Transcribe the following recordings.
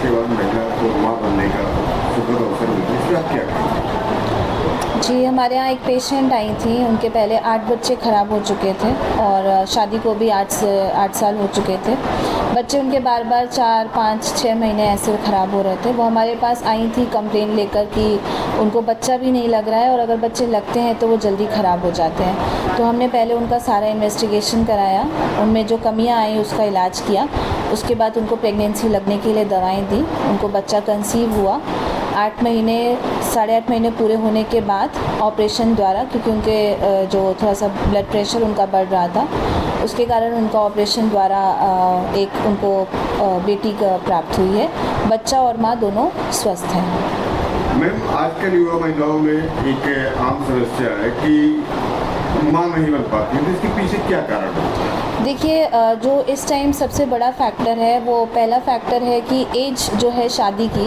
के बाद महिला को माँ बनने का सुखद अवसर मिलता है, इसमें आप क्या कहेंगे? जी, हमारे यहाँ एक पेशेंट आई थी, उनके पहले 8 बच्चे ख़राब हो चुके थे और शादी को भी 8 साल हो चुके थे। बच्चे उनके बार बार 4, 5, 6 महीने ऐसे ख़राब हो रहे थे। वो हमारे पास आई थी कंप्लेन लेकर कि उनको बच्चा भी नहीं लग रहा है और अगर बच्चे लगते हैं तो वो जल्दी ख़राब हो जाते हैं। तो हमने पहले उनका सारा इन्वेस्टिगेशन कराया, उनमें जो कमियाँ आई उसका इलाज किया। उसके बाद उनको प्रेगनेंसी लगने के लिए दवाएँ दी, उनको बच्चा कंसीव हुआ। 8 महीने, 8.5 महीने पूरे होने के बाद ऑपरेशन द्वारा, क्योंकि उनके जो थोड़ा सा ब्लड प्रेशर उनका बढ़ रहा था, उसके कारण उनका ऑपरेशन द्वारा एक उनको बेटी प्राप्त हुई है। बच्चा और माँ दोनों स्वस्थ हैं। मैम, आजकल युवा महिलाओं में एक आम समस्या है कि माँ नहीं बन पाती है, तो इसके पीछे क्या कारण है? देखिए, जो इस टाइम सबसे बड़ा फैक्टर है, वो पहला फैक्टर है कि एज जो है शादी की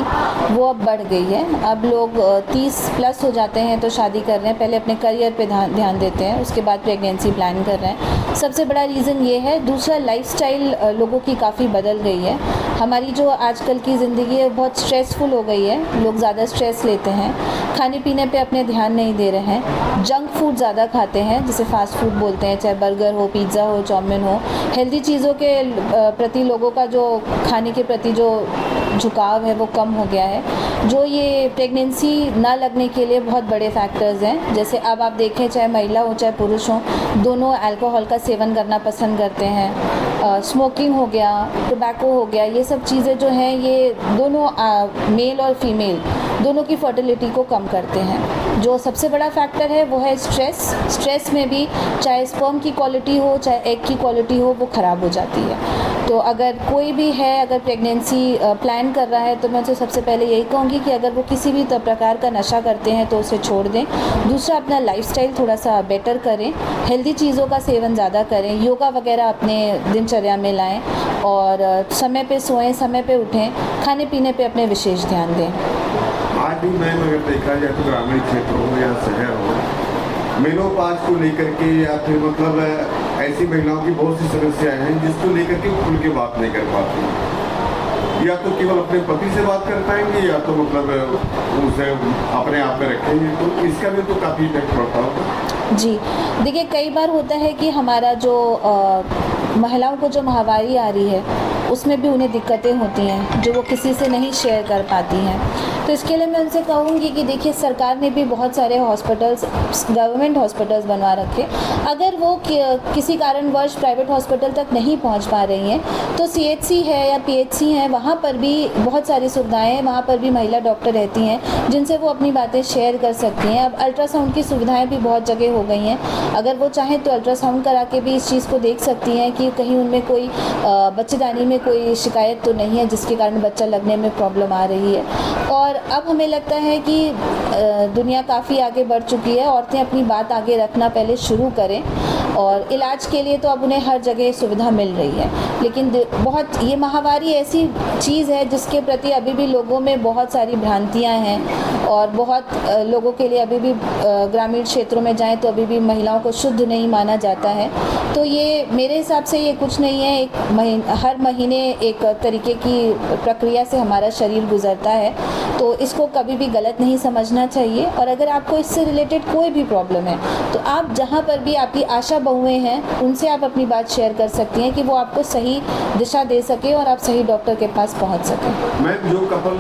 वो अब बढ़ गई है। अब लोग 30 प्लस हो जाते हैं तो शादी कर रहे हैं, पहले अपने करियर पे ध्यान देते हैं, उसके बाद प्रेगनेंसी प्लान कर रहे हैं। सबसे बड़ा रीज़न ये है। दूसरा, लाइफस्टाइल लोगों की काफ़ी बदल गई है। हमारी जो आजकल की ज़िंदगी है बहुत स्ट्रेसफुल हो गई है, लोग ज़्यादा स्ट्रेस लेते हैं, खाने पीने पे अपने ध्यान नहीं दे रहे हैं, जंक फूड ज़्यादा खाते हैं, जिसे फास्ट फूड बोलते हैं, चाहे बर्गर हो, पिज़्ज़ा हो, चाउमीन हो। हेल्दी चीज़ों के प्रति लोगों का जो खाने के प्रति जो झुकाव है वो कम हो गया है, जो ये प्रेगनेंसी ना लगने के लिए बहुत बड़े फैक्टर्स हैं। जैसे अब आप देखें, चाहे महिला हो चाहे पुरुष हो, दोनों अल्कोहल का सेवन करना पसंद करते हैं। स्मोकिंग हो गया, टोबैको हो गया, ये सब चीज़ें जो हैं ये दोनों मेल और फीमेल दोनों की फर्टिलिटी को कम करते हैं। जो सबसे बड़ा फैक्टर है वो है स्ट्रेस में भी चाहे स्पर्म की क्वालिटी हो चाहे एग की क्वालिटी हो, वो ख़राब हो जाती है। तो अगर कोई भी है, अगर प्रेगनेंसी प्लान कर रहा है, तो मैं उसे सबसे पहले यही कहूँगी कि अगर वो किसी भी प्रकार का नशा करते हैं तो उसे छोड़ दें। दूसरा, अपना लाइफस्टाइल थोड़ा सा बेटर करें, हेल्दी चीज़ों का सेवन ज़्यादा करें, योगा वगैरह अपने दिनचर्या में लाएं और समय पे सोएं, समय पे उठें, खाने पीने पे अपने विशेष ध्यान दें। आज भी मैम अगर देखा जाए तो ग्रामीण क्षेत्रों हो या शहर हो, मेनोपाज को लेकर के या फिर मतलब ऐसी महिलाओं की बहुत सी समस्याएं हैं जिसको लेकर के खुल के बात नहीं कर पाती, या तो केवल अपने पति से बात कर पाएंगे या तो मतलब उसे अपने आप में रखेंगे, तो इसका भी तो काफ़ी इफेक्ट पड़ता होगा। जी, देखिए, कई बार होता है कि हमारा जो महिलाओं को जो माहवारी आ रही है उसमें भी उन्हें दिक्कतें होती हैं जो वो किसी से नहीं शेयर कर पाती हैं। तो इसके लिए मैं उनसे कहूँगी कि देखिए, सरकार ने भी बहुत सारे हॉस्पिटल्स, गवर्नमेंट हॉस्पिटल्स बनवा रखे। अगर वो किसी कारणवश प्राइवेट हॉस्पिटल तक नहीं पहुँच पा रही हैं तो CHC है या PHC है, वहाँ पर भी बहुत सारी सुविधाएं हैं, वहाँ पर भी महिला डॉक्टर रहती हैं जिनसे वो अपनी बातें शेयर कर सकती हैं। अब अल्ट्रासाउंड की सुविधाएँ भी बहुत जगह हो गई हैं, अगर वो चाहें तो अल्ट्रासाउंड करा के भी इस चीज़ को देख सकती हैं कि कहीं उनमें कोई बच्चेदानी में कोई शिकायत तो नहीं है जिसके कारण बच्चा लगने में प्रॉब्लम आ रही है। और अब हमें लगता है कि दुनिया काफ़ी आगे बढ़ चुकी है, औरतें अपनी बात आगे रखना पहले शुरू करें और इलाज के लिए तो अब उन्हें हर जगह सुविधा मिल रही है। लेकिन बहुत ये माहवारी ऐसी चीज़ है जिसके प्रति अभी भी लोगों में बहुत सारी भ्रांतियाँ हैं और बहुत लोगों के लिए अभी भी ग्रामीण क्षेत्रों में जाएं तो अभी भी महिलाओं को शुद्ध नहीं माना जाता है। तो ये मेरे हिसाब से ये कुछ नहीं है, हर महीने एक तरीके की प्रक्रिया से हमारा शरीर गुजरता है, तो इसको कभी भी गलत नहीं समझना चाहिए। और अगर आपको इससे रिलेटेड कोई भी प्रॉब्लम है तो आप जहाँ पर भी आपकी आशा बहुएं हैं उनसे आप अपनी बात शेयर कर सकती हैं कि वो आपको सही दिशा दे सके और आप सही डॉक्टर के पास पहुँच सकें। मैम, जो कपल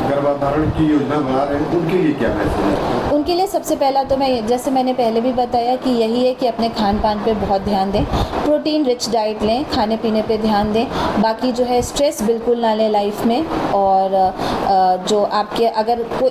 गर्भधारण की योजना बना रहे हैं उनके लिए क्या मैसेज है? उनके लिए सबसे पहला तो मैं, जैसे मैंने पहले भी बताया, कि यही है कि अपने खान पान पे बहुत ध्यान दें, प्रोटीन रिच डाइट लें, खाने पीने पे ध्यान दें, बाकी जो है स्ट्रेस बिल्कुल ना लें लाइफ में। और जो आपके अगर कोई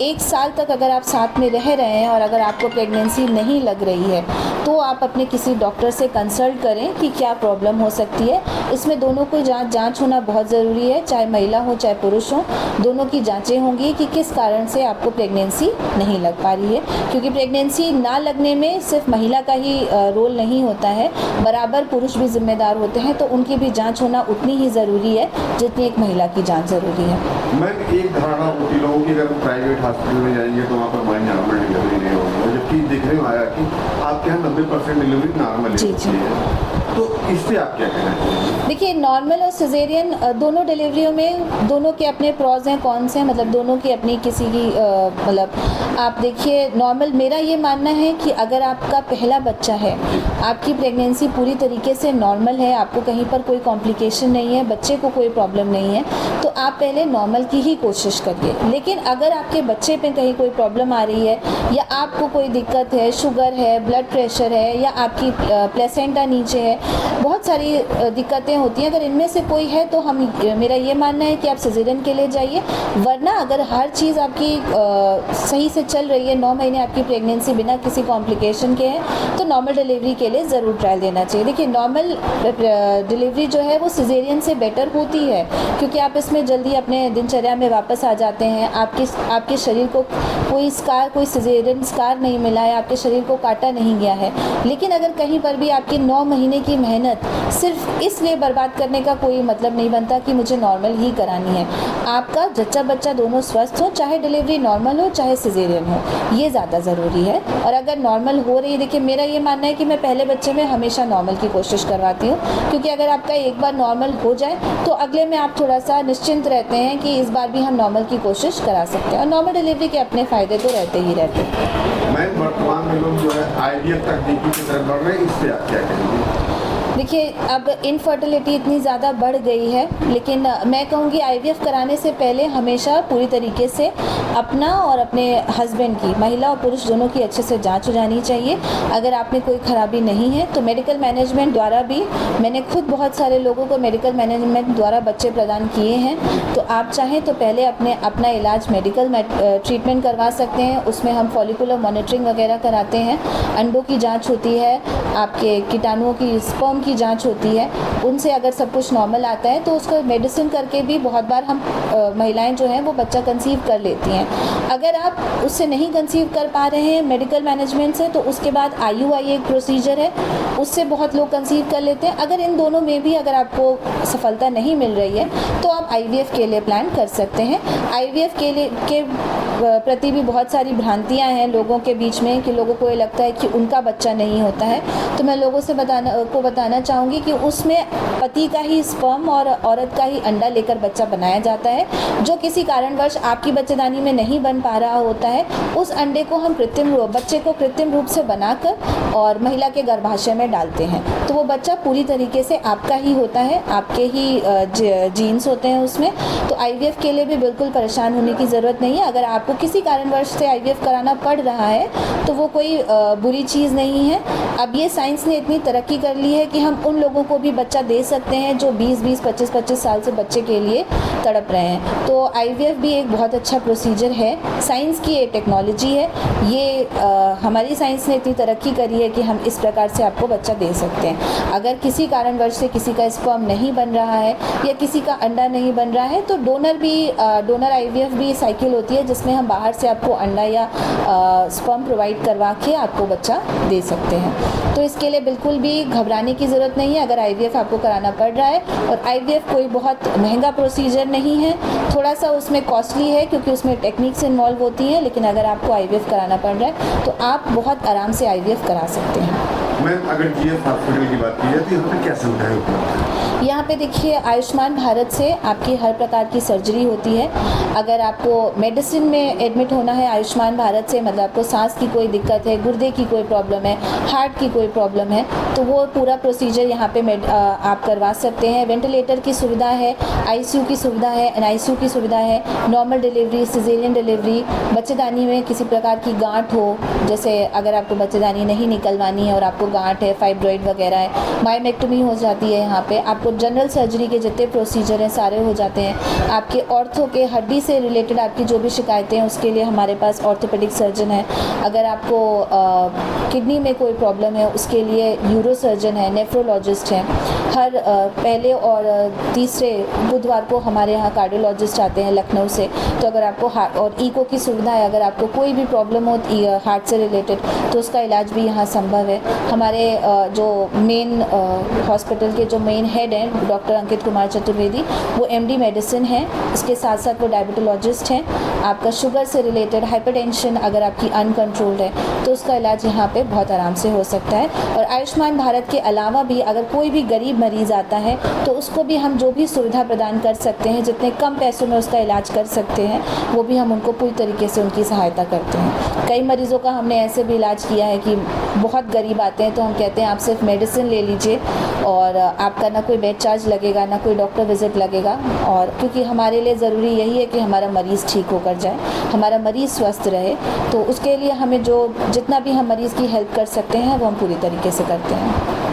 1 साल तक अगर आप साथ में रह रहे हैं और अगर आपको प्रेगनेंसी नहीं लग रही है तो आप अपने किसी डॉक्टर से कंसल्ट करें कि क्या प्रॉब्लम हो सकती है। इसमें दोनों को जांच होना बहुत ज़रूरी है, चाहे महिला हो चाहे पुरुष हो, दोनों की जांचें होंगी कि किस कारण से आपको प्रेगनेंसी नहीं लग पा रही है। क्योंकि प्रेगनेंसी ना लगने में सिर्फ महिला का ही रोल नहीं होता है, बराबर पुरुष भी जिम्मेदार होते हैं, तो उनकी भी जांच होना उतनी ही ज़रूरी है जितनी एक महिला की जांच ज़रूरी है। मैम, एक धारणा होती लोगों की, अगर प्राइवेट हॉस्पिटल में जाएंगे तो वहाँ पर हमारी नॉर्मल डिलीवरी नहीं होगी, जबकि देखने में आया कि आपके यहाँ 90% डिलीवरी नॉर्मल जी, होती है। तो इस पे आप क्या कहना चाहिए? देखिए, नॉर्मल और सिजेरियन दोनों डिलीवरियों में दोनों के अपने प्रॉज हैं कॉन्स हैं, मतलब दोनों की अपनी किसी की मतलब आप देखिए, नॉर्मल मेरा ये मानना है कि अगर आपका पहला बच्चा है, आपकी प्रेगनेंसी पूरी तरीके से नॉर्मल है, आपको कहीं पर कोई कॉम्प्लिकेशन नहीं है, बच्चे को कोई प्रॉब्लम नहीं है, तो आप पहले नॉर्मल की ही कोशिश करिए। लेकिन अगर आपके बच्चे पे कहीं कोई प्रॉब्लम आ रही है या आपको कोई दिक्कत है, शुगर है, ब्लड प्रेशर है या आपकी प्लेसेंटा नीचे है, बहुत सारी दिक्कतें होती हैं, अगर इनमें से कोई है तो मेरा ये मानना है कि आप सिजेरियन के लिए जाइए। वरना अगर हर चीज़ आपकी सही से चल रही है, 9 महीने आपकी प्रेगनेंसी बिना किसी कॉम्प्लिकेशन के है, तो नॉर्मल डिलीवरी के लिए ज़रूर ट्रायल देना चाहिए। देखिए, नॉर्मल डिलीवरी जो है वो सिजेरियन से बेटर होती है, क्योंकि आप इसमें जल्दी अपने दिनचर्या में वापस आ जाते हैं। आपके शरीर को कोई सिजेरियन स्कार नहीं मिला है, आपके शरीर को काटा नहीं गया है। लेकिन अगर कहीं पर भी आपकी 9 महीने की मेहनत सिर्फ इसलिए बर्बाद करने का कोई मतलब नहीं बनता कि मुझे नॉर्मल ही करानी है। आपका जच्चा बच्चा दोनों स्वस्थ हो, चाहे डिलीवरी नॉर्मल हो चाहे सिजेरियन हो, ये ज़्यादा ज़रूरी है। और अगर नॉर्मल हो रही है, देखिए मेरा ये मानना है कि मैं पहले बच्चे में हमेशा नॉर्मल की कोशिश करवाती हूँ, क्योंकि अगर आपका एक बार नॉर्मल हो जाए तो अगले में आप थोड़ा सा निश्चिंत रहते हैं कि इस बार भी हम नॉर्मल की कोशिश करा सकते हैं। और नॉर्मल डिलीवरी के अपने फ़ायदे तो रहते ही रहते हैं। मैं वर्तमान में लोग जो है IVF तकनीकी की तरफ बढ़ रहे हैं, इस पे आप क्या कहेंगे? देखिए, अब इनफर्टिलिटी इतनी ज़्यादा बढ़ गई है, लेकिन मैं कहूँगी IVF कराने से पहले हमेशा पूरी तरीके से अपना और अपने हस्बैंड की, महिला और पुरुष दोनों की अच्छे से जांच हो जानी चाहिए। अगर आप में कोई ख़राबी नहीं है तो मेडिकल मैनेजमेंट द्वारा भी, मैंने खुद बहुत सारे लोगों को मेडिकल मैनेजमेंट द्वारा बच्चे प्रदान किए हैं, तो आप चाहें तो पहले अपना इलाज मेडिकल ट्रीटमेंट करवा सकते हैं। उसमें हम फॉलिकुलर मॉनिटरिंग वगैरह कराते हैं, अंडों की जाँच होती है, आपके कीटाणुओं की, स्पर्म की जांच होती है। उनसे अगर सब कुछ नॉर्मल आता है तो उसको मेडिसिन करके भी बहुत बार हम महिलाएं जो हैं वो बच्चा कंसीव कर लेती हैं। अगर आप उससे नहीं कंसीव कर पा रहे हैं मेडिकल मैनेजमेंट से, तो उसके बाद IUI एक प्रोसीजर है, उससे बहुत लोग कंसीव कर लेते हैं। अगर इन दोनों में भी अगर आपको सफलता नहीं मिल रही है तो आप IVF के लिए प्लान कर सकते हैं। IVF के प्रति भी बहुत सारी भ्रांतियाँ हैं लोगों के बीच में, कि लोगों को ये लगता है कि उनका बच्चा नहीं होता है। तो मैं लोगों से बताना चाहूँगी कि उसमें पति का ही स्पर्म और औरत का ही अंडा लेकर बच्चा बनाया जाता है। जो किसी कारणवश आपकी बच्चेदानी में नहीं बन पा रहा होता है, उस अंडे को हम बच्चे को कृत्रिम रूप से बनाकर और महिला के गर्भाशय में डालते हैं, तो वो बच्चा पूरी तरीके से आपका ही होता है, आपके ही जीन्स होते हैं उसमें। तो IVF के लिए भी बिल्कुल परेशान होने की ज़रूरत नहीं है। अगर आपको किसी कारणवश से IVF कराना पड़ रहा है तो वो कोई बुरी चीज़ नहीं है। अब ये साइंस ने इतनी तरक्की कर ली है कि हम उन लोगों को भी बच्चा दे सकते हैं जो 20-20, 25-25 साल से बच्चे के लिए तड़प रहे हैं। तो IVF भी एक बहुत अच्छा प्रोसीजर है, साइंस की एक टेक्नोलॉजी है। ये हमारी साइंस ने इतनी तरक्की करी है कि हम इस प्रकार से आपको बच्चा दे सकते हैं। अगर किसी कारणवश से किसी का स्पर्म नहीं बन रहा है या किसी का अंडा नहीं बन रहा है, तो डोनर IVF भी साइकिल होती है, जिसमें हम बाहर से आपको अंडा या स्पर्म प्रोवाइड करवा के आपको बच्चा दे सकते हैं। तो इसके लिए बिल्कुल भी घबराने की ज़रूरत नहीं है अगर IVF आपको कराना पड़ रहा है। और IVF कोई बहुत महंगा प्रोसीजर नहीं है, थोड़ा सा उसमें कॉस्टली है क्योंकि उसमें टेक्निक्स इन्वॉल्व होती हैं, लेकिन अगर आपको IVF कराना पड़ रहा है तो आप बहुत आराम से IVF करा सकते हैं। मैम, अगर GS हॉस्पिटल की बात की जाए तो यहाँ पे क्या सुविधाएं उपलब्ध हैं? यहाँ पे देखिए, आयुष्मान भारत से आपकी हर प्रकार की सर्जरी होती है। अगर आपको मेडिसिन में एडमिट होना है आयुष्मान भारत से, मतलब आपको सांस की कोई दिक्कत है, गुर्दे की कोई प्रॉब्लम है, हार्ट की कोई प्रॉब्लम है, तो वो पूरा प्रोसीजर यहाँ पे आप करवा सकते हैं। वेंटिलेटर की सुविधा है, ICU की सुविधा है, NICU की सुविधा है, नॉर्मल डिलीवरी, सिजेरियन डिलीवरी, बच्चेदानी में किसी प्रकार की गांठ हो, जैसे अगर आपको बच्चेदानी नहीं निकलवानी है और आपको गांठ है, फाइब्रॉइड वगैरह है, मायोमेक्टोमी हो जाती है। यहाँ पे आपको जनरल सर्जरी के जितने प्रोसीजर हैं सारे हो जाते हैं। आपके ऑर्थो के, हड्डी से रिलेटेड आपकी जो भी शिकायतें हैं उसके लिए हमारे पास ऑर्थोपेडिक सर्जन है। अगर आपको किडनी में कोई प्रॉब्लम है उसके लिए यूरो सर्जन है, नेफ्रोलॉजिस्ट है। हर पहले और तीसरे बुधवार को हमारे यहाँ कार्डियोलॉजिस्ट आते हैं लखनऊ से। तो अगर आपको हार्ट और ईको की सुविधा है, अगर आपको कोई भी प्रॉब्लम हो हार्ट से रिलेटेड तो उसका इलाज भी यहाँ संभव है। हमारे जो मेन हॉस्पिटल के जो मेन हेड हैं डॉक्टर अंकित कुमार चतुर्वेदी, वो MD मेडिसिन हैं। इसके साथ साथ वो डायबिटोलॉजिस्ट हैं। आपका शुगर से रिलेटेड हाइपरटेंशन अगर आपकी अनकंट्रोल्ड है तो उसका इलाज यहाँ पे बहुत आराम से हो सकता है। और आयुष्मान भारत के अलावा भी अगर कोई भी गरीब मरीज़ आता है तो उसको भी हम जो भी सुविधा प्रदान कर सकते हैं, जितने कम पैसों में उसका इलाज कर सकते हैं, वो भी हम उनको पूरी तरीके से उनकी सहायता करते हैं। कई मरीज़ों का हमने ऐसे भी इलाज किया है कि बहुत गरीब आते हैं तो हम कहते हैं आप सिर्फ मेडिसिन ले लीजिए और आपका ना कोई बेड चार्ज लगेगा, ना कोई डॉक्टर विजिट लगेगा। और क्योंकि हमारे लिए ज़रूरी यही है कि हमारा मरीज़ ठीक होकर जाए, हमारा मरीज़ स्वस्थ रहे, तो उसके लिए हमें जो जितना भी हम मरीज़ की हेल्प कर सकते हैं वो हम पूरी तरीके से करते हैं।